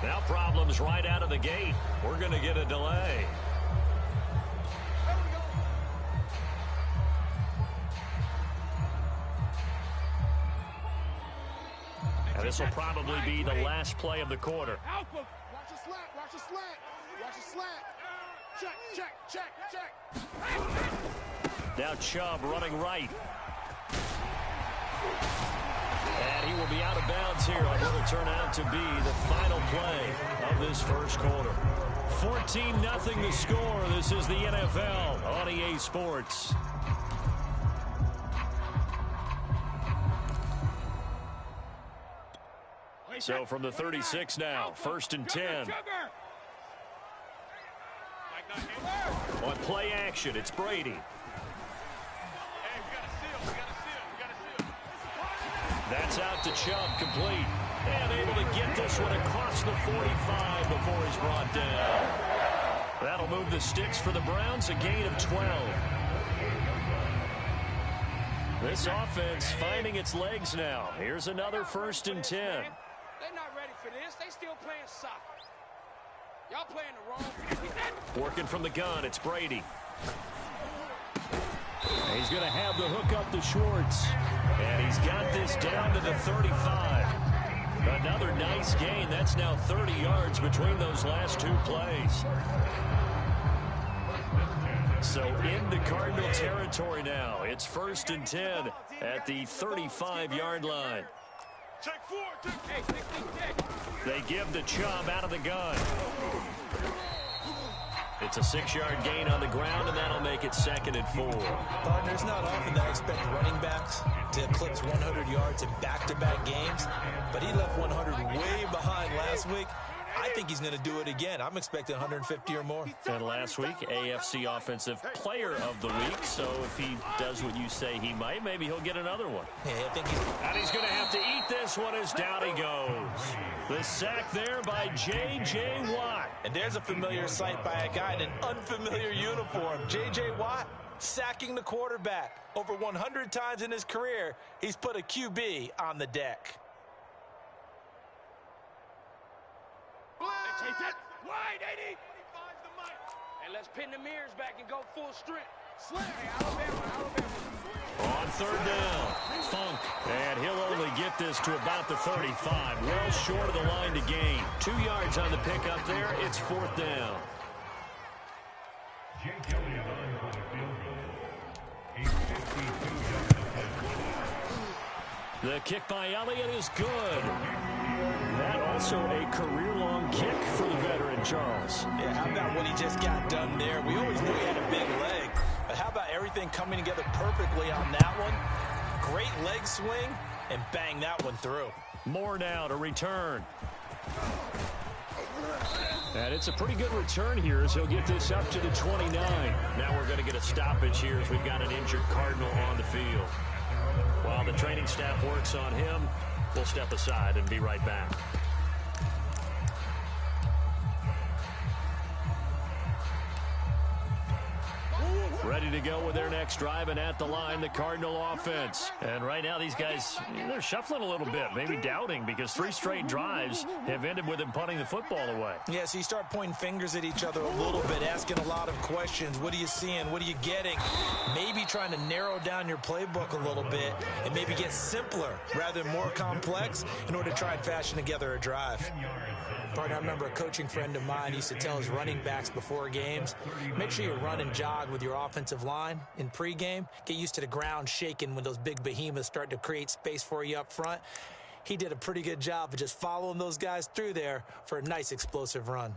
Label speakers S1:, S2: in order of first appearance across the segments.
S1: Now problems right out of the gate. We're going to get a delay. And this will probably be the last play of the quarter.
S2: Watch the slant, watch the slant, watch the slant. Check, check, check, check.
S1: Now Chubb running right. And he will be out of bounds here on what will turn out to be the final play of this first quarter. 14-0 the score. This is the NFL on EA Sports. So from the 36 now, 1st and 10. On play action, it's Brady. That's out to Chubb, complete. And able to get this one across the 45 before he's brought down. That'll move the sticks for the Browns, a gain of 12. This offense finding its legs now. Here's another 1st and 10.
S3: They're not ready for this. They still playing soccer. Y'all playing the wrong.
S1: Working from the gun, it's Brady. He's going to have the hook up to Schwartz. And he's got this down to the 35. Another nice gain. That's now 30 yards between those last two plays. So into Cardinal territory now. It's 1st and 10 at the 35-yard line. They give the Chubb out of the gun. It's a 6-yard gain on the ground, and that'll make it 2nd and 4.
S4: Partner, it's not often that I expect running backs to eclipse 100 yards in back-to-back games, but he left 100 way behind last week. I think he's going to do it again. I'm expecting 150 or more.
S1: And last week, AFC Offensive Player of the Week. So if he does what you say he might, maybe he'll get another one.
S4: Yeah, I think
S1: and he's going to have to eat this one as down he goes. The sack there by J.J. Watt.
S4: And there's a familiar sight by a guy in an unfamiliar uniform. J.J. Watt sacking the quarterback. Over 100 times in his career, he's put a QB on the deck.
S3: Wide 80. And let's pin the mirrors back and go full strength. Alabama.
S1: On 3rd down, Funk. And he'll only get this to about the 35. Well short of the line to gain. 2 yards on the pickup there. It's 4th down. The kick by Elliott is good. That also a career-long kick for the veteran, Charles.
S4: Yeah, how about what he just got done there? We always knew he had a big leg, but how about everything coming together perfectly on that one? Great leg swing, and bang that one through.
S1: More now to return. And it's a pretty good return here as he'll get this up to the 29. Now we're going to get a stoppage here as we've got an injured Cardinal on the field. While the training staff works on him, we'll step aside and be right back. Ready to go with their next drive, and at the line, the Cardinal offense. And right now, these guys, they're shuffling a little bit, maybe doubting, because 3 straight drives have ended with them punting the football away.
S4: Yeah, so you start pointing fingers at each other a little bit, asking a lot of questions. What are you seeing? What are you getting? Maybe trying to narrow down your playbook a little bit and maybe get simpler rather than more complex in order to try and fashion together a drive. Partner, I remember a coaching friend of mine used to tell his running backs before games, make sure you run and jog with your offensive line in pregame. Get used to the ground shaking when those big behemoths start to create space for you up front. He did a pretty good job of just following those guys through there for a nice explosive run.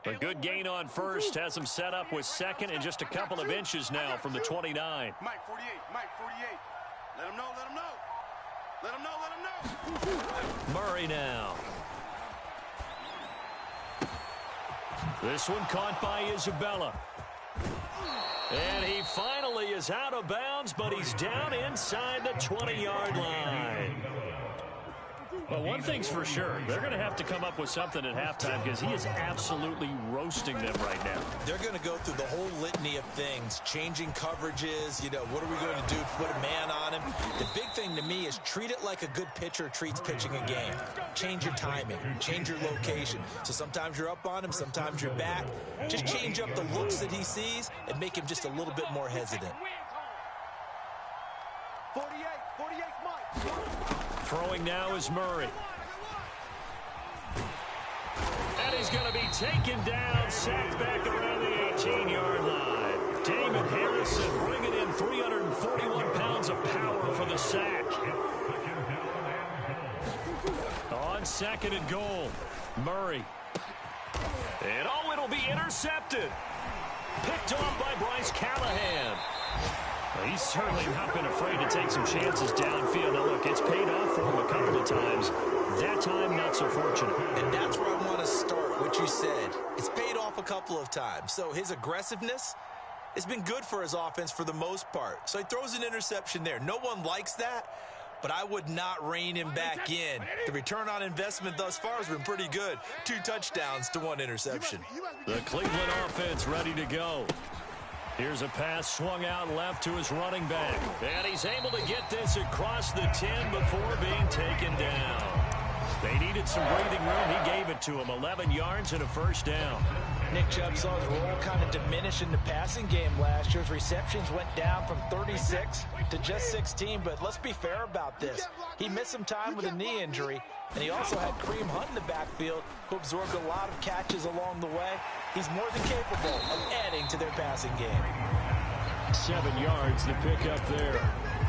S1: A good gain on first has him set up with 2nd and just a couple of inches now from the 29.
S2: Mike 48, Mike 48. Let him know, let him know. Let him know, let him know.
S1: Murray now. This one caught by Isabella. And he finally is out of bounds, but he's down inside the 20-yard line. Well, one thing's for sure. They're going to have to come up with something at halftime because he is absolutely roasting them right now.
S4: They're going to go through the whole litany of things, changing coverages, what are we going to do to put a man on him? The big thing to me is treat it like a good pitcher treats pitching a game. Change your timing, change your location. So sometimes you're up on him, sometimes you're back. Just change up the looks that he sees and make him just a little bit more hesitant.
S2: 48 Mike.
S1: Throwing now is Murray. And he's going to be taken down, sacked back around the 18-yard line. Damon Harrison bringing in 341 pounds of power for the sack. On second and goal, Murray. And it'll be intercepted. Picked off by Bryce Callahan. Well, he's certainly not been afraid to take some chances downfield. Now, look, it's paid off for him a couple of times. That time, not so fortunate.
S4: And that's where I want to start, what you said. It's paid off a couple of times. So his aggressiveness has been good for his offense for the most part. So he throws an interception there. No one likes that, but I would not rein him back in. The return on investment thus far has been pretty good. 2 touchdowns to 1 interception.
S1: The Cleveland offense ready to go. Here's a pass swung out left to his running back. And he's able to get this across the 10 before being taken down. They needed some breathing room. He gave it to him. 11 yards and a first down.
S4: Nick Chubb saw his role kind of diminish in the passing game last year. His receptions went down from 36 to just 16. But let's be fair about this. He missed some time with a knee injury. And he also had Kareem Hunt in the backfield, who absorbed a lot of catches along the way. He's more than capable of adding to their passing game.
S1: 7 yards to pick up there.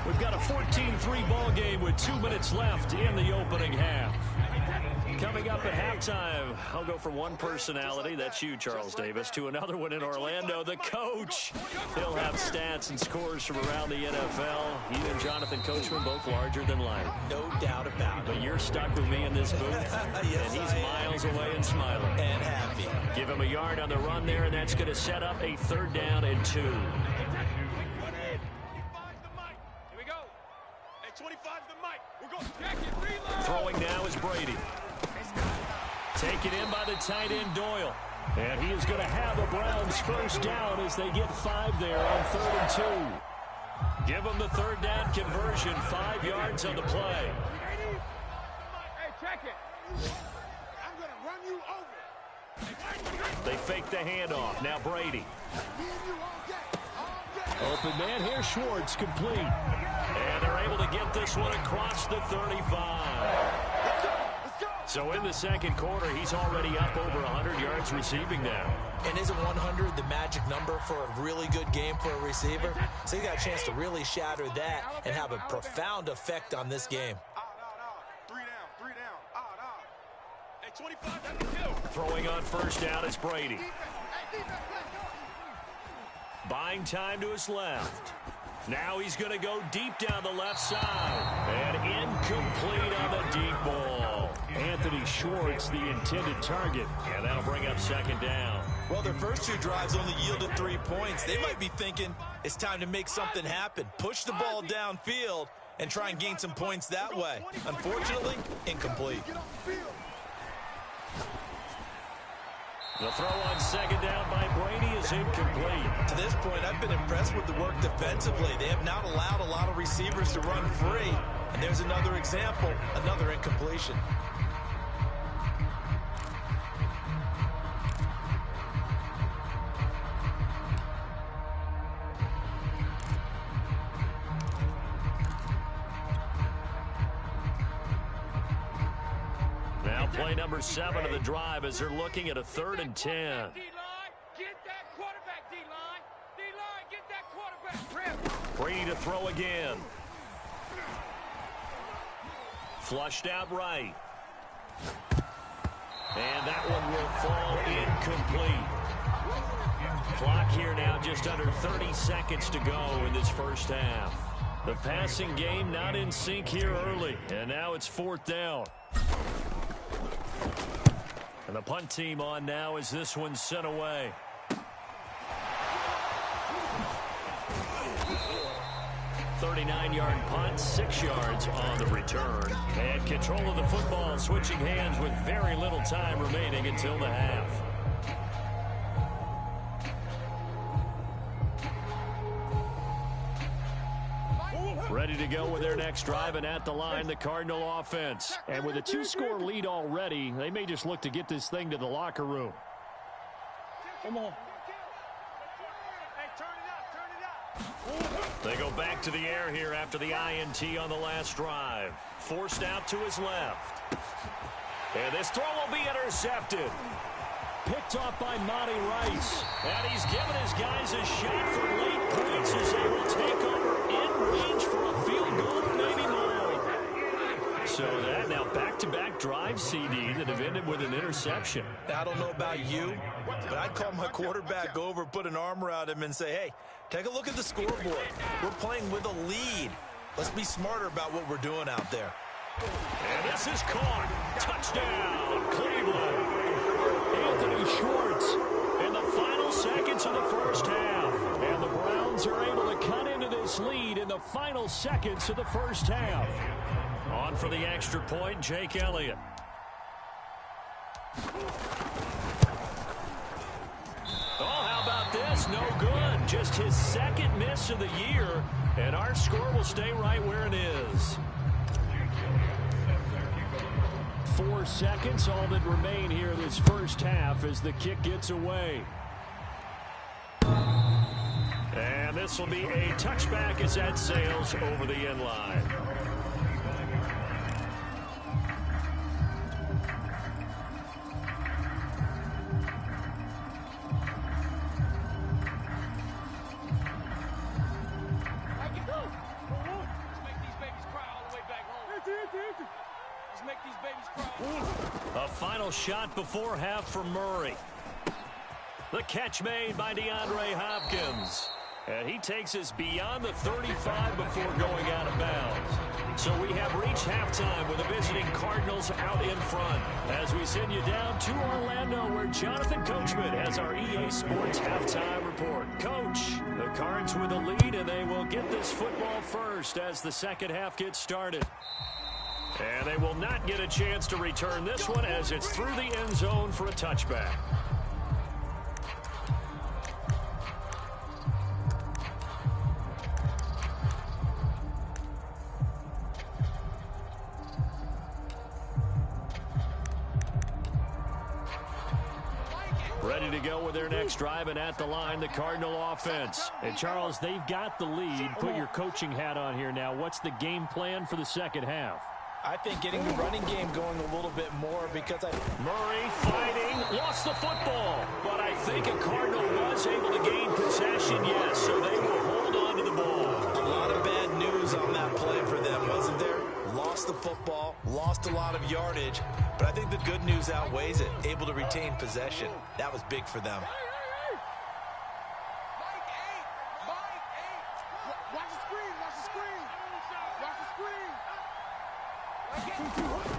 S1: We've got a 14-3 ball game with 2 minutes left in the opening half. Coming up at halftime, I'll go from one personality, that's you, Charles Davis, to another one in Orlando, the coach. He'll have stats and scores from around the NFL. He and Jonathan Coachman, both larger than life.
S4: No doubt about it.
S1: But you're stuck with me in this booth,
S4: yes,
S1: and he's miles away and smiling.
S4: And happy.
S1: Give him a yard on the run there, and that's going to set up a 3rd down and 2.
S3: Here we go. Hey, 25's the mic. We're going to check it, reload.
S1: Throwing now is Brady. Taken in by the tight end Doyle. And he is going to have the Browns first down as they get 5 there on 3rd and 2. Give them the 3rd down conversion, 5 yards on the play.
S3: Hey, check it. I'm going to run you over.
S1: They fake the handoff. Now Brady. Open man here, Schwartz, complete. And they're able to get this one across the 35. So in the second quarter, he's already up over 100 yards receiving now.
S4: And isn't 100 the magic number for a really good game for a receiver? So he got a chance to really shatter that and have a profound effect on this game.
S2: 3 down.
S3: Hey, 25, that's a kill.
S1: Throwing on first down is Brady. Buying time to his left. Now he's going to go deep down the left side. And incomplete on the deep ball. Anthony Schwartz, the intended target. And that'll bring up 2nd down.
S4: Well, their first 2 drives only yielded 3 points. They might be thinking it's time to make something happen. Push the ball downfield and try and gain some points that way. Unfortunately, incomplete.
S1: The throw on 2nd down by Brady is incomplete.
S4: To this point, I've been impressed with the work defensively. They have not allowed a lot of receivers to run free. And there's another example, another incompletion.
S1: Now play number 7 of the drive as they're looking at a 3rd and 10.
S3: D-line, get that quarterback, D-line. D-line, get that quarterback.
S1: Brady to throw again. Flushed out right. And that one will fall incomplete. Clock here now just under 30 seconds to go in this first half. The passing game not in sync here early. And now it's 4th down. And the punt team on now as this one's sent away. 39-yard punt, 6 yards on the return. And control of the football, switching hands with very little time remaining until the half. Ready to go with their next drive, and at the line, the Cardinal offense. And with a 2-score lead already, they may just look to get this thing to the locker room.
S3: Come on.
S1: They go back to the air here after the INT on the last drive. Forced out to his left. And this throw will be intercepted. Picked off by Monty Rice. And he's given his guys a shot for late points as they will take over in range for a field goal or maybe more. So that now back-to-back drive CD that have ended with an interception.
S4: I don't know about you, but I'd call my quarterback over, put an arm around him, and say, hey, take a look at the scoreboard. We're playing with a lead. Let's be smarter about what we're doing out there.
S1: And this is caught. Touchdown, Cleveland. Anthony Schwartz in the final seconds of the first half. And the Browns are able to cut into this lead in the final seconds of the first half. On for the extra point, Jake Elliott. Oh, how about this? No good. Just his second miss of the year. And our score will stay right where it is. 4 seconds, all that remain here this first half as the kick gets away. And this will be a touchback as that sails over the end line. A final shot before half for Murray. The catch made by DeAndre Hopkins. And he takes us beyond the 35 before going out of bounds. So we have reached halftime with the visiting Cardinals out in front. As we send you down to Orlando, where Jonathan Coachman has our EA Sports halftime report. Coach, the Cards with a lead, and they will get this football first as the second half gets started. And they will not get a chance to return this one as it's through the end zone for a touchback. Ready to go with their next drive, and at the line, the Cardinal offense. And, Charles, they've got the lead. Put your coaching hat on here now. What's the game plan for the second half?
S4: I think getting the running game going a little bit more because
S1: Murray fighting, lost the football. But I think a Cardinal was able to gain possession, yes, so they will hold on to the ball.
S4: A lot of bad news on that play for them, wasn't there? Lost the football, lost a lot of yardage, but I think the good news outweighs it. Able to retain possession. That was big for them.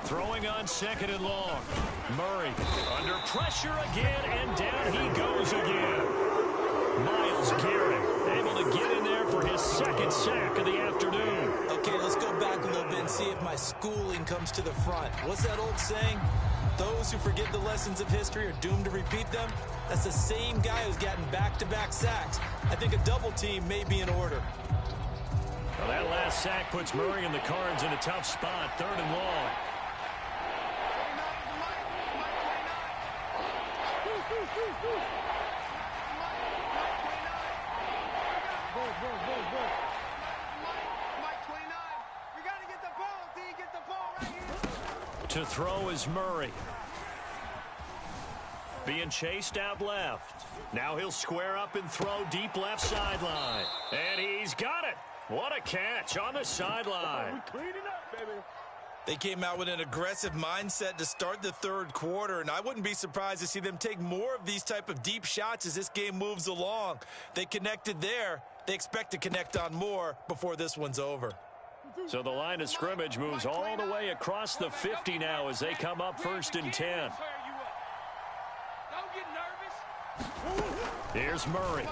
S1: Throwing on second and long. Murray under pressure again, and down he goes again. Myles Garrett able to get in there for his second sack of the afternoon.
S4: Okay, let's go back a little bit and see if my schooling comes to the front. What's that old saying? Those who forget the lessons of history are doomed to repeat them. That's the same guy who's gotten back-to-back sacks. I think a double team may be in order.
S1: Well, that last sack puts Murray and the Cards in a tough spot, 3rd and long. To throw is Murray. Being chased out left. Now he'll square up and throw deep left sideline. And he's got it. What a catch on the sideline.
S4: They came out with an aggressive mindset to start the third quarter, and I wouldn't be surprised to see them take more of these type of deep shots as this game moves along. They connected there. They expect to connect on more before this one's over.
S1: So the line of scrimmage moves all the way across the 50 now as they come up 1st and 10. Here's Murray.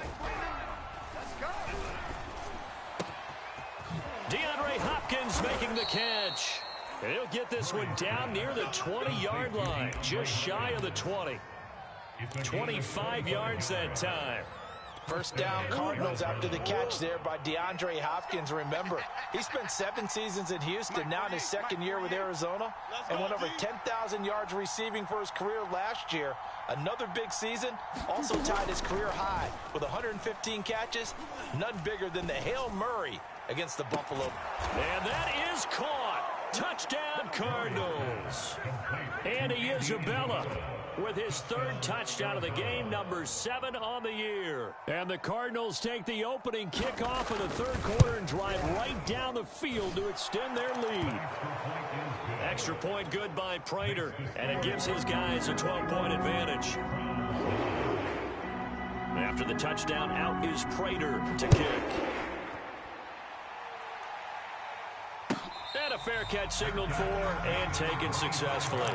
S1: Hopkins making the catch. And he'll get this one down near the 20-yard line, just shy of the 20. 25 yards that time.
S4: First down, Cardinals after the catch there by DeAndre Hopkins. Remember, he spent 7 seasons in Houston, now in his second year with Arizona, and went over 10,000 yards receiving for his career last year. Another big season, also tied his career high with 115 catches, none bigger than the Hail Murray against the Buffalo.
S1: And that is caught. Touchdown, Cardinals. Andy Isabella with his 3rd touchdown of the game, number 7 on the year. And the Cardinals take the opening kickoff of the 3rd quarter and drive right down the field to extend their lead. Extra point good by Prater, and it gives his guys a 12-point advantage. After the touchdown, out is Prater to kick. And a fair catch signaled for and taken successfully.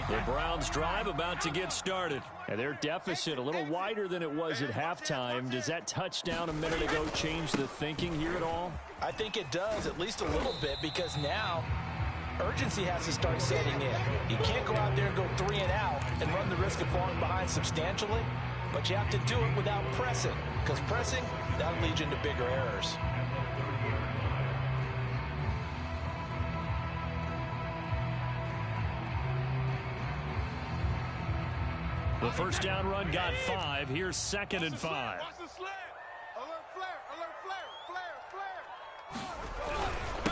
S1: The Browns drive about to get started. And their deficit a little wider than it was at halftime. Does that touchdown a minute ago change the thinking here at all?
S4: I think it does, at least a little bit, because now urgency has to start setting in. You can't go out there and go 3 and out and run the risk of falling behind substantially, but you have to do it without pressing, because pressing, that'll lead you into bigger errors.
S1: The first down run got 5. Here's 2nd and 5.
S2: Watch the slant. Alert flare. Alert flare.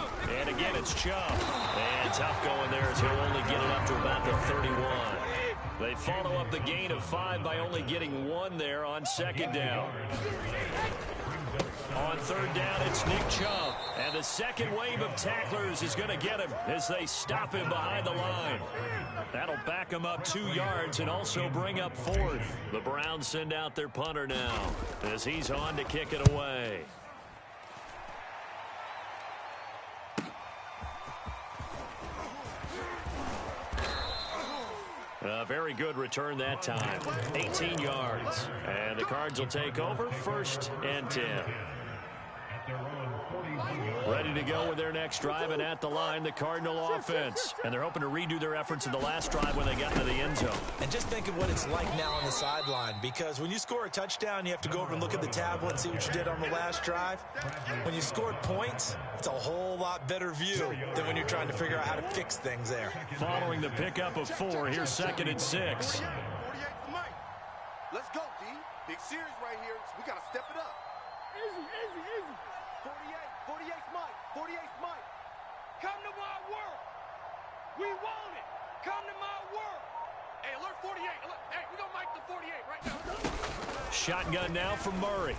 S2: Flare.
S1: And again, it's Chubb. And tough going there as he'll only get it up to about the 31. They follow up the gain of 5 by only getting 1 there on 2nd down. On 3rd down, it's Nick Chubb. And the second wave of tacklers is going to get him as they stop him behind the line. That'll back him up 2 yards and also bring up 4th. The Browns send out their punter now as he's on to kick it away. A very good return that time. 18 yards. And the Cards will take over 1st and 10. Ready to go with their next drive, and at the line, the Cardinal offense. And they're hoping to redo their efforts in the last drive when they got into the end zone.
S4: And just think of what it's like now on the sideline, because when you score a touchdown, you have to go over and look at the tablet and see what you did on the last drive. When you scored points, it's a whole lot better view than when you're trying to figure out how to fix things there.
S1: Following the pickup of 4, here's 2nd and 6.
S2: 48 for Mike. Let's go, D. Big series right here. We got to step it up.
S3: Easy. 48's Mike. 48's Mike. Come to my world. We want it. Come to my world. Hey, alert 48. Alert. Hey, we're going to Mike the 48 right now.
S1: Shotgun now from Murray.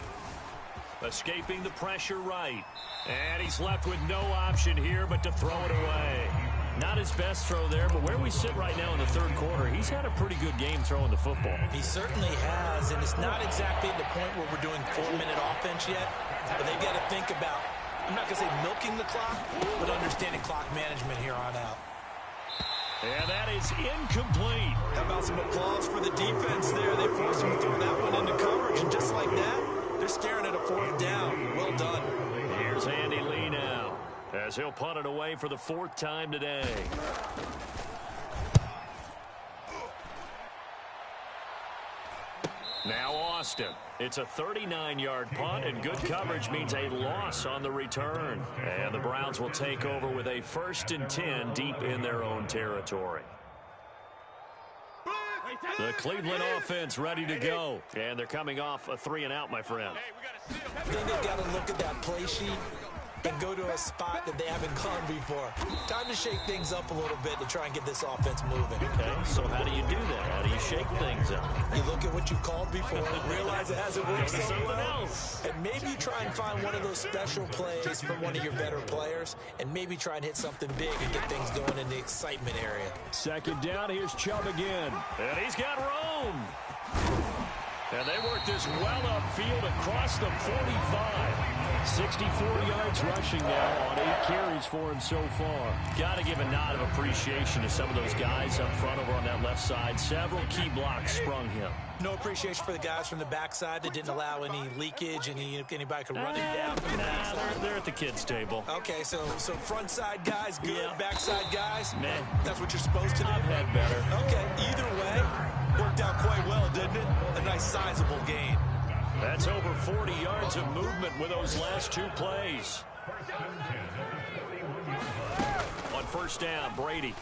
S1: Escaping the pressure right. And he's left with no option here but to throw it away. Not his best throw there, but where we sit right now in the 3rd quarter, he's had a pretty good game throwing the football.
S4: He certainly has, and it's not exactly at the point where we're doing 4-minute offense yet, but they've got to think about, I'm not going to say milking the clock, but understanding clock management here on out.
S1: And that is incomplete.
S4: How about some applause for the defense there? They forced him to throw that one into coverage, and just like that, they're staring at a 4th down. Well done.
S1: Here's Andy Lee now, as he'll punt it away for the 4th time today. Now Austin. It's a 39-yard punt, and good coverage means a loss on the return. And the Browns will take over with a 1st and 10 deep in their own territory. The Cleveland offense ready to go. And they're coming off a 3-and-out, my friend.
S4: I think they've got to look at that play sheet and go to a spot that they haven't gone before. Time to shake things up a little bit to try and get this offense moving.
S1: Okay, so how do you do that? How do you shake things up?
S4: You look at what you called before, realize it hasn't worked so well, and maybe you try and find one of those special plays from one of your better players, and maybe try and hit something big and get things going in the excitement area.
S1: 2nd down, here's Chubb again. And he's got room. And they work this well upfield across the 45. 64 yards rushing now on 8 carries for him so far. Got to give a nod of appreciation to some of those guys up front over on that left side. Several key blocks sprung him.
S4: No appreciation for the guys from the backside that didn't allow any leakage, anybody could run it down from the backside.
S1: They're at the kids' table.
S4: Okay, so front side guys good,
S1: Yeah.
S4: backside guys,
S1: Man,
S4: that's what you're supposed to do.
S1: I've had better.
S4: Okay, either way, worked out quite well, didn't it? A nice sizable gain.
S1: That's over 40 yards of movement with those last 2 plays. On first down, Brady.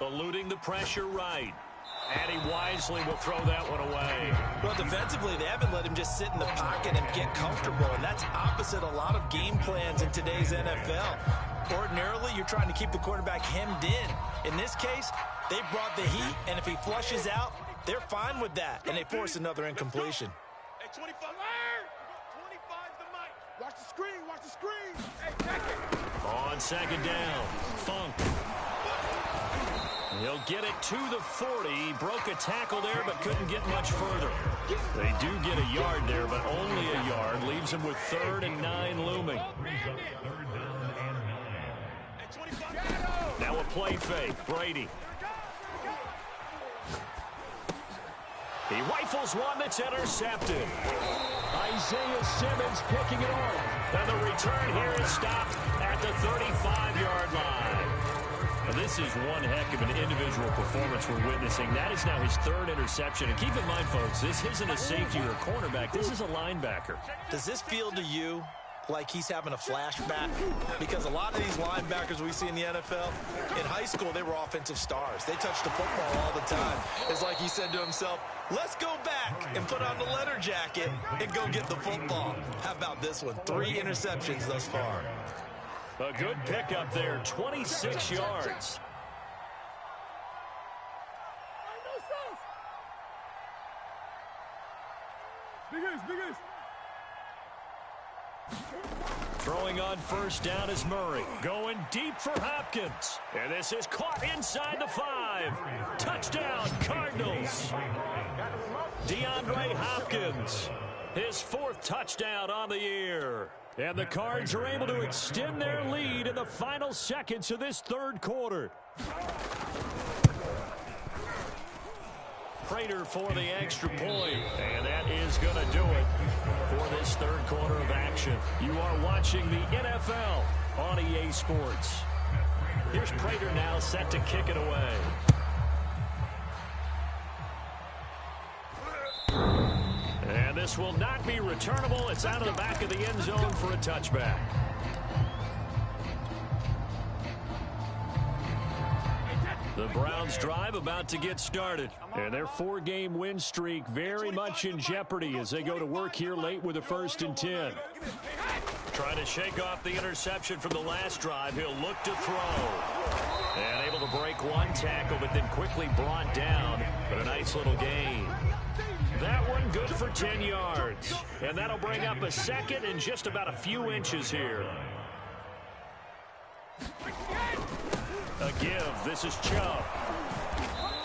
S1: Eluding the pressure right. And he wisely will throw that one away.
S4: Well, defensively, they haven't let him just sit in the pocket and get comfortable, and that's opposite a lot of game plans in today's NFL. Ordinarily, you're trying to keep the quarterback hemmed in. In this case, they brought the heat, and if he flushes out, they're fine with that, and they force another incompletion.
S3: Hey, 25. 25's the mic. Watch the screen. Watch the screen. Hey, check it.
S1: On second down, Funk. He'll get it to the 40. He broke a tackle there, but couldn't get much further. They do get a yard there, but only a yard. Leaves him with 3rd and 9 looming. Now a play fake. Brady. He rifles one that's intercepted. Isaiah Simmons picking it off. And the return here is stopped at the 35-yard line. Now, this is one heck of an individual performance we're witnessing. That is now his 3rd interception. And keep in mind, folks, this isn't a safety or a cornerback. This is a linebacker.
S4: Does this feel to you like he's having a flashback? Because a lot of these linebackers we see in the NFL, in high school, they were offensive stars. They touched the football all the time. It's like he said to himself, let's go back and put on the leather jacket and go get the football. How about this one? 3 interceptions thus far.
S1: A good pickup there, 26 yards. Throwing on first down is Murray. Going deep for Hopkins. And this is caught inside the 5. Touchdown, Cardinals. DeAndre Hopkins. His 4th touchdown on the year. And the Cards are able to extend their lead in the final seconds of this 3rd quarter. Prater for the extra point. And that is going to do it for this 3rd quarter of action. You are watching the NFL on EA Sports. Here's Prater now set to kick it away. And this will not be returnable. It's out of the back of the end zone for a touchback. The Browns drive about to get started. And their 4-game win streak very much in jeopardy as they go to work here late with a 1st and 10. Trying to shake off the interception from the last drive. He'll look to throw. And able to break one tackle, but then quickly brought down. But a nice little gain. That one good for 10 yards. And that'll bring up a 2nd and just about a few inches here. A give. This is Chubb.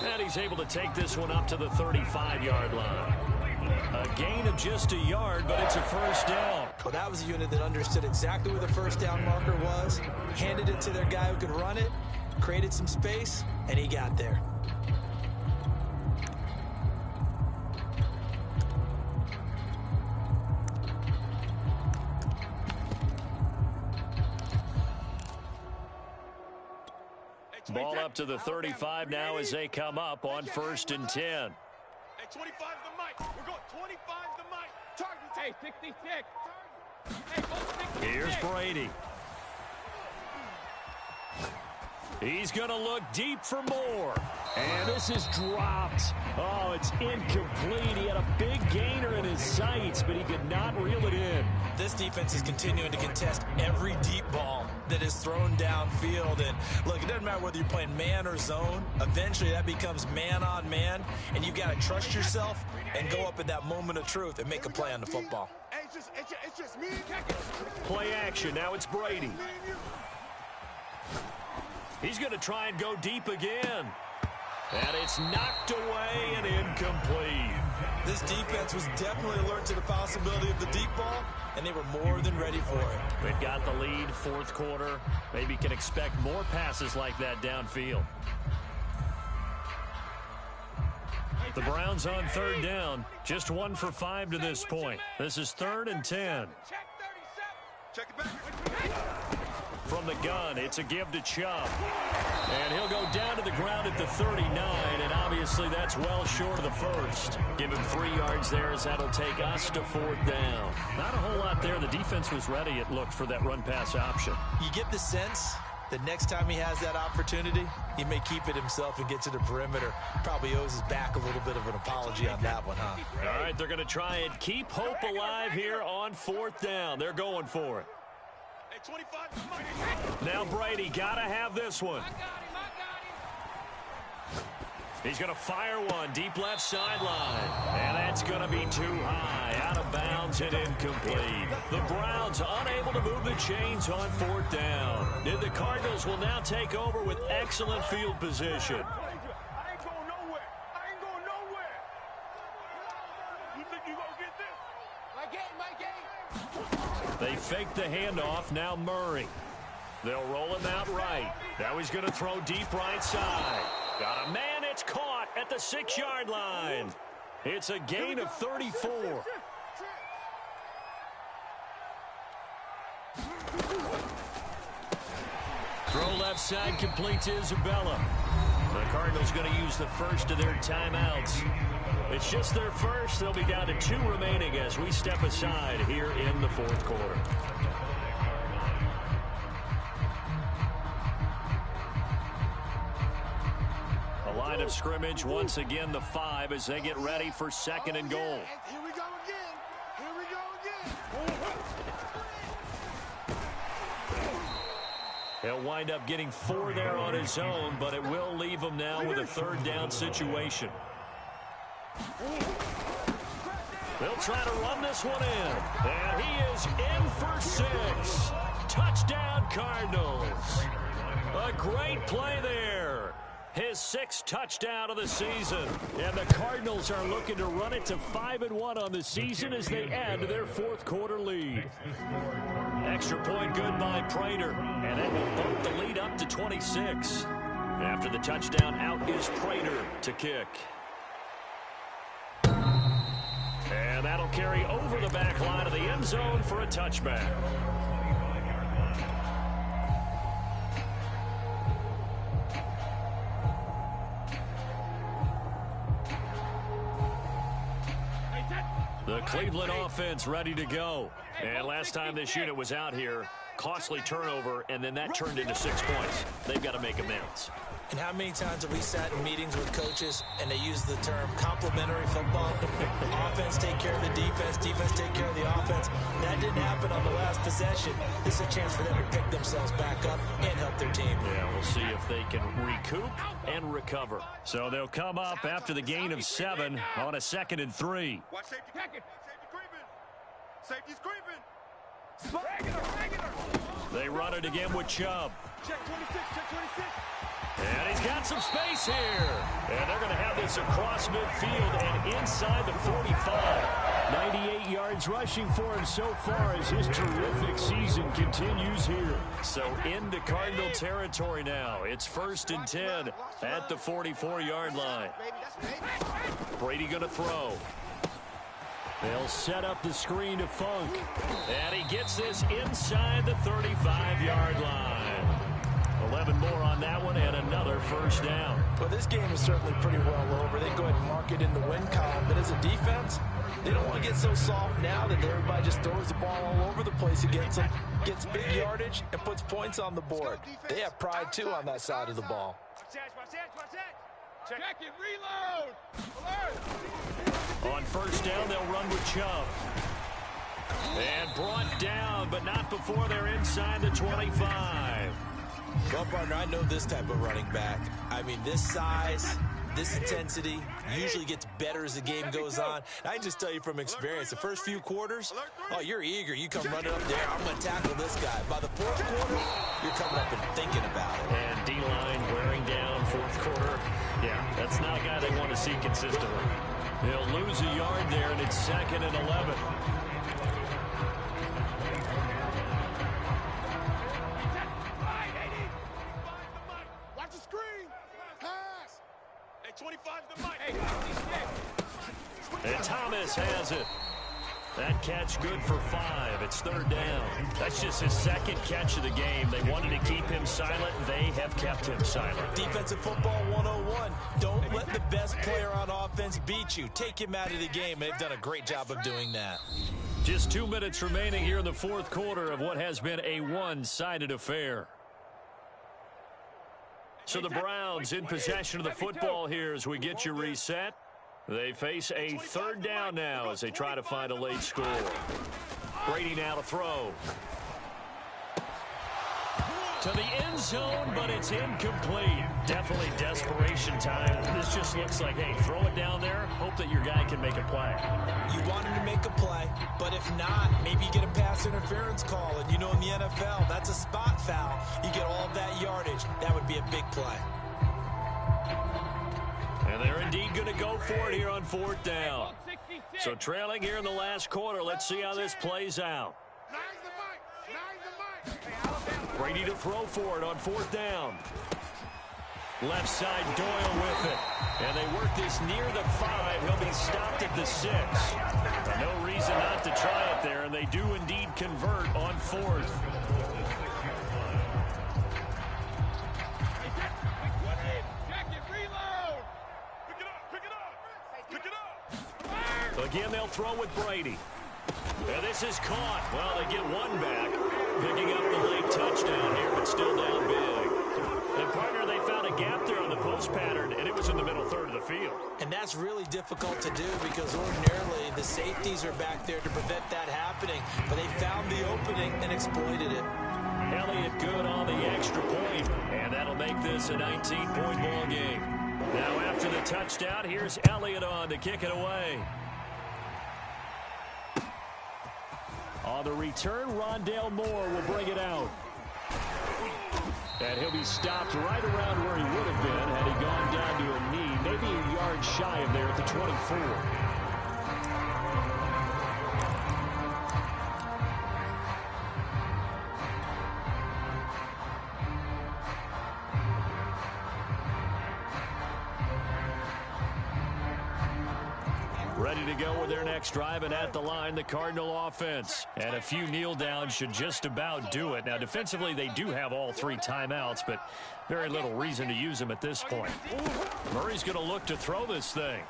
S1: And he's able to take this one up to the 35-yard line. A gain of just a yard, but it's a first down.
S4: Well, that was a unit that understood exactly where the first down marker was, handed it to their guy who could run it, created some space, and he got there.
S1: Ball up to the 35 now as they come up on 1st and 10.
S3: Hey, 25's the mic. We're going 25's the mic. Target. Hey, 66. Hey, go 66.
S1: Here's Brady. He's going to look deep for more. And this is dropped. Oh, it's incomplete. He had a big gainer in his sights, but he could not reel it in.
S4: This defense is continuing to contest every deep ball that is thrown downfield. And look, it doesn't matter whether you're playing man or zone. Eventually, that becomes man on man, and you've got to trust yourself and go up at that moment of truth and make a play on the football.
S3: Hey, it's just me.
S1: Play action. Now it's Brady. He's going to try and go deep again. And it's knocked away and incomplete.
S4: This defense was definitely alert to the possibility of the deep ball, and they were more than ready for it.
S1: We've got the lead, fourth quarter. Maybe can expect more passes like that downfield. The Browns on third down. Just 1 for 5 to this point. This is 3rd and 10.
S2: Check it back.
S1: From the gun, it's a give to Chubb. And he'll go down to the ground at the 39, and obviously that's well short of the first. Give him 3 yards there as that'll take us to 4th down. Not a whole lot there. The defense was ready, it looked, for that run-pass option.
S4: You get the sense that next time he has that opportunity, he may keep it himself and get to the perimeter. Probably owes his back a little bit of an apology on that one, huh?
S1: All right, they're going to try and keep hope alive here on 4th down. They're going for it. Now Brady got to have this one. He's going to fire one deep left sideline. And that's going to be too high. Out of bounds and incomplete. The Browns unable to move the chains on 4th down. And the Cardinals will now take over with excellent field position.
S3: I ain't going nowhere. I ain't going nowhere. You think you gonna get this? My game.
S1: They fake the handoff. Now Murray. They'll roll him out right. Now he's going to throw deep right side. Got a man. It's caught at the 6-yard line. It's a gain of 34. Throw left side complete to Isabella. The Cardinals going to use the first of their timeouts. It's just their first. They'll be down to 2 remaining as we step aside here in the 4th quarter. A line of scrimmage, once again the 5 as they get ready for 2nd and goal.
S3: Here we go again.
S1: He'll wind up getting 4 there on his own, but it will leave him now with a 3rd down situation. They'll try to run this one in. And he is in for 6. Touchdown, Cardinals. A great play there. His 6th touchdown of the season. And the Cardinals are looking to run it to 5-1 on the season as they add to their 4th quarter lead. Extra point good by Prater. And that will bump the lead up to 26. After the touchdown, out is Prater to kick. And that'll carry over the back line of the end zone for a touchback. The Cleveland offense ready to go. And last time this unit was out here, costly turnover, and then that turned into 6 points. They've got to make amends.
S4: And how many times have we sat in meetings with coaches and they use the term complementary football? Offense take care of the defense, defense take care of the offense. That didn't happen on the last possession. This is a chance for them to pick themselves back up and help their team.
S1: Yeah, we'll see if they can recoup and recover. So they'll come up after the gain of 7 on a 2nd and 3.
S2: Watch safety. Safety's creeping.
S1: They run it again with Chubb.
S3: Check 26.
S1: And he's got some space here. And they're going to have this across midfield and inside the 45. 98 yards rushing for him so far as his terrific season continues here. So into Cardinal territory now. It's 1st and 10 at the 44-yard line. Brady going to throw. They'll set up the screen to Funk. And he gets this inside the 35-yard line. 11 more on that one and another 1st down.
S4: Well, this game is certainly pretty well over. They go ahead and mark it in the win column. But as a defense, they don't want to get so soft now that everybody just throws the ball all over the place against them, gets big yardage, and puts points on the board. They have pride, too, on that side of the ball.
S3: Check it, reload.
S1: On 1st down, they'll run with Chubb. And brought down, but not before they're inside the 25.
S4: Well, partner, I know this type of running back. I mean, this size, this intensity usually gets better as the game goes on. I can just tell you from experience, the first few quarters, oh, you're eager. You come running up there, I'm going to tackle this guy. By the 4th quarter, you're coming up and thinking about it.
S1: And D-line wearing down 4th quarter. Yeah, That's not a guy they want to see consistently. He'll lose a yard there, and it's 2nd and 11.
S3: Watch the screen. Pass. Hey, 25 the mic.
S1: And Thomas has it. That catch good for 5. It's 3rd down. That's just his 2nd catch of the game. They wanted to keep him silent. They have kept him silent.
S4: Defensive football 101. Don't let the best player on offense beat you. Take him out of the game. They've done a great job of doing that.
S1: Just 2 minutes remaining here in the 4th quarter of what has been a one-sided affair. So the Browns in possession of the football here as we get you reset. They face a 3rd down now as they try to find a late score. Brady now to throw. To the end zone, but it's incomplete. Definitely desperation time. This just looks like, hey, throw it down there, hope that your guy can make a play.
S4: You want him to make a play, but if not, maybe you get a pass interference call. And you know in the NFL, that's a spot foul. You get all of that yardage. That would be a big play.
S1: And they're indeed going to go for it here on 4th down. So trailing here in the last quarter. Let's see how this plays out. Brady to throw for it on 4th down. Left side, Doyle with it. And they work this near the 5. He'll be stopped at the 6. No reason not to try it there, and they do indeed convert on 4th. Again, they'll throw with Brady. And this is caught. Well, they get one back. Picking up the late touchdown here, but still down big. And, partner, they found a gap there on the post pattern, and it was in the middle 3rd of the field.
S4: And that's really difficult to do because ordinarily the safeties are back there to prevent that happening. But they found the opening and exploited it.
S1: Elliott good on the extra point, and that'll make this a 19-point ball game. Now after the touchdown, here's Elliott on to kick it away. On the return, Rondale Moore will bring it out. And he'll be stopped right around where he would have been had he gone down to a knee, maybe a yard shy of there at the 24. Ready to go with their next drive, and at the line, the Cardinal offense. And a few kneel downs should just about do it. Now, defensively, they do have all 3 timeouts, but very little reason to use them at this point. Murray's going to look to throw this thing.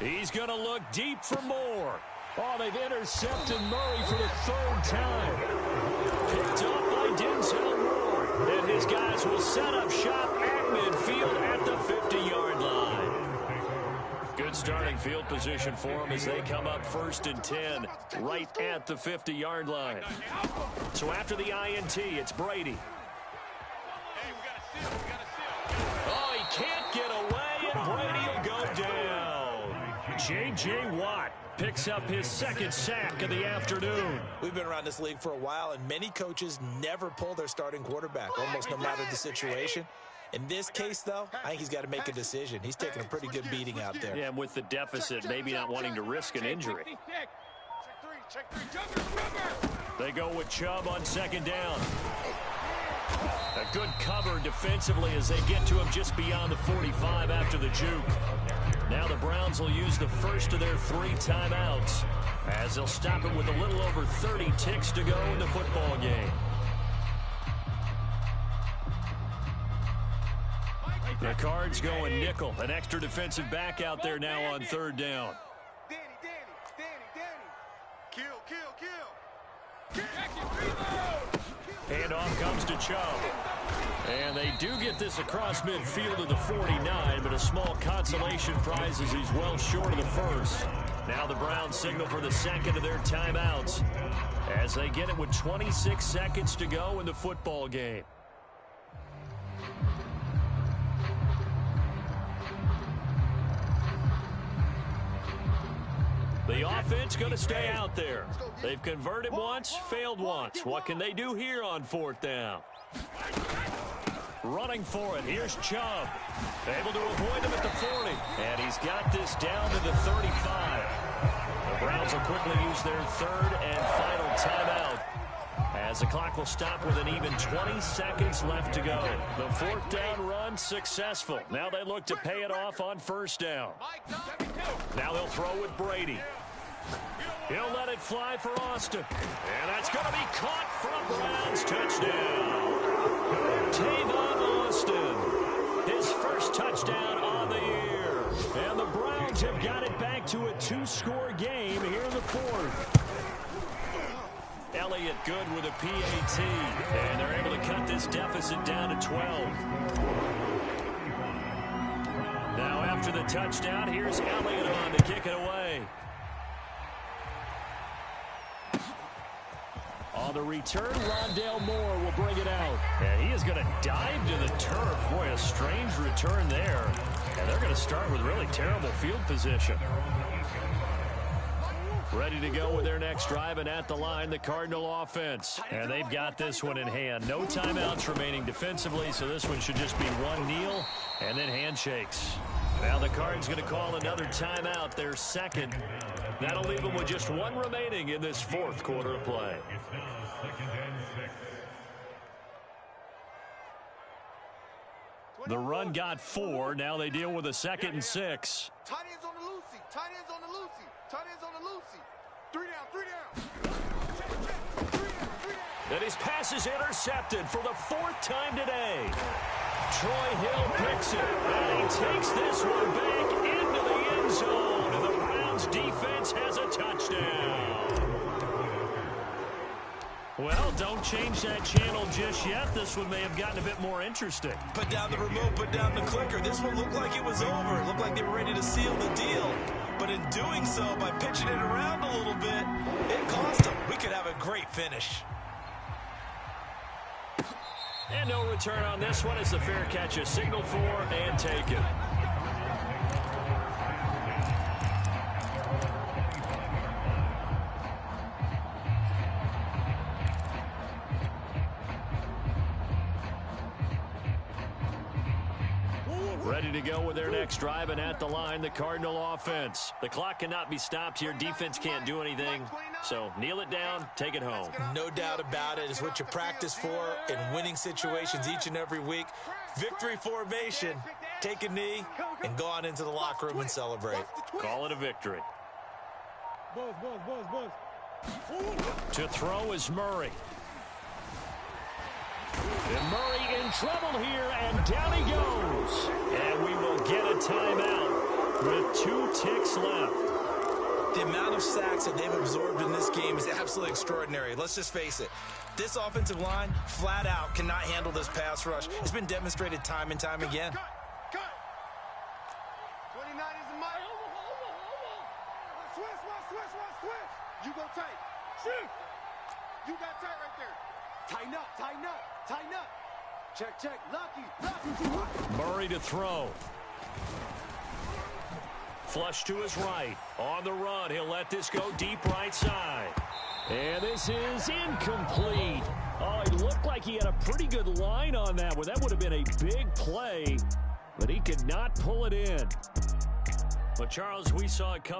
S1: He's going to look deep for Moore. Oh, they've intercepted Murray for the 3rd time. Picked up by Denzel Moore. And his guys will set up shop at midfield at the 50-yard line. Good starting field position for them as they come up 1st and 10 right at the 50-yard line. So after the INT, it's Brady. Oh, he can't get away, and Brady will go down. J.J. Watt picks up his 2nd sack of the afternoon.
S4: We've been around this league for a while, and many coaches never pull their starting quarterback, almost no matter the situation. In this case, though, I think he's got to make a decision. He's taking a pretty good beating out there.
S1: Yeah, and with the deficit, maybe not wanting to risk an injury. They go with Chubb on 2nd down. A good cover defensively as they get to him just beyond the 45 after the juke. Now the Browns will use the first of their 3 timeouts as they'll stop it with a little over 30 ticks to go in the football game. The Cards going nickel. An extra defensive back out there now on 3rd down.
S2: Danny. Kill.
S1: Handoff comes to Chubb. And they do get this across midfield of the 49, but a small consolation prize as he's well short of the 1st. Now the Browns signal for the 2nd of their timeouts as they get it with 26 seconds to go in the football game. The offense going to stay out there. They've converted once, failed once. What can they do here on 4th down? Running for it. Here's Chubb. Able to avoid him at the 40. And he's got this down to the 35. The Browns will quickly use their third and final timeout, as the clock will stop with an even 20 seconds left to go. The fourth down run successful. Now they look to pay it off on first down. Now they'll throw with Brady. He'll let it fly for Austin. And that's going to be caught from Browns. Touchdown. Tavon Austin. His first touchdown on the year. And the Browns have got it back to a 2-score game here in the fourth. Elliott good with a PAT. And they're able to cut this deficit down to 12. Now after the touchdown, here's Elliott on to kick it away. On the return, Rondale Moore will bring it out. And he is going to dive to the turf. Boy, a strange return there. And they're going to start with really terrible field position. Ready to go with their next drive, and at the line, the Cardinal offense. And they've got this one in hand. No timeouts remaining defensively, so this one should just be one kneel and then handshakes. Now the Cards going to call another timeout, their second. That'll leave them with just one remaining in this fourth quarter of play. The run got 4. Now they deal with a 2nd and 6.
S3: Tight ends on the Lucy. Tight ends on the Lucy. Tight ends on the Lucy. 3 down. 3 down.
S1: And his pass is intercepted for the 4th time today. Troy Hill picks it. And he takes this one back into the end zone. And the Browns defense has a touchdown. Well, don't change that channel just yet. This one may have gotten a bit more interesting.
S4: Put down the remote, put down the clicker. This one looked like it was over. It looked like they were ready to seal the deal. But in doing so, by pitching it around a little bit, it cost them. We could have a great finish.
S1: And no return on this one as the fair catch is signaled for and taken. Ready to go with their next drive, and at the line, the Cardinal offense. The clock cannot be stopped here. Defense can't do anything. So kneel it down, take it home.
S4: No doubt about it. It's what you practice for in winning situations each and every week. Victory formation. Take a knee and go on into the locker room and celebrate.
S1: Call it a victory. To throw is Murray. And Murray in trouble here, and down he goes. And we will get a timeout with 2 ticks left.
S4: The amount of sacks that they've absorbed in this game is absolutely extraordinary. Let's just face it. This offensive line, flat out, cannot handle this pass rush. It's been demonstrated time and time again.
S3: Cut. 29 is the mic. Switch. You go tight. Shoot. You got tight right there. Tighten up. Check. Lucky.
S1: Murray to throw. Flush to his right. On the run, he'll let this go deep right side. And this is incomplete. Oh, it looked like he had a pretty good line on that one. That would have been a big play, but he could not pull it in. But, Charles, we saw it come.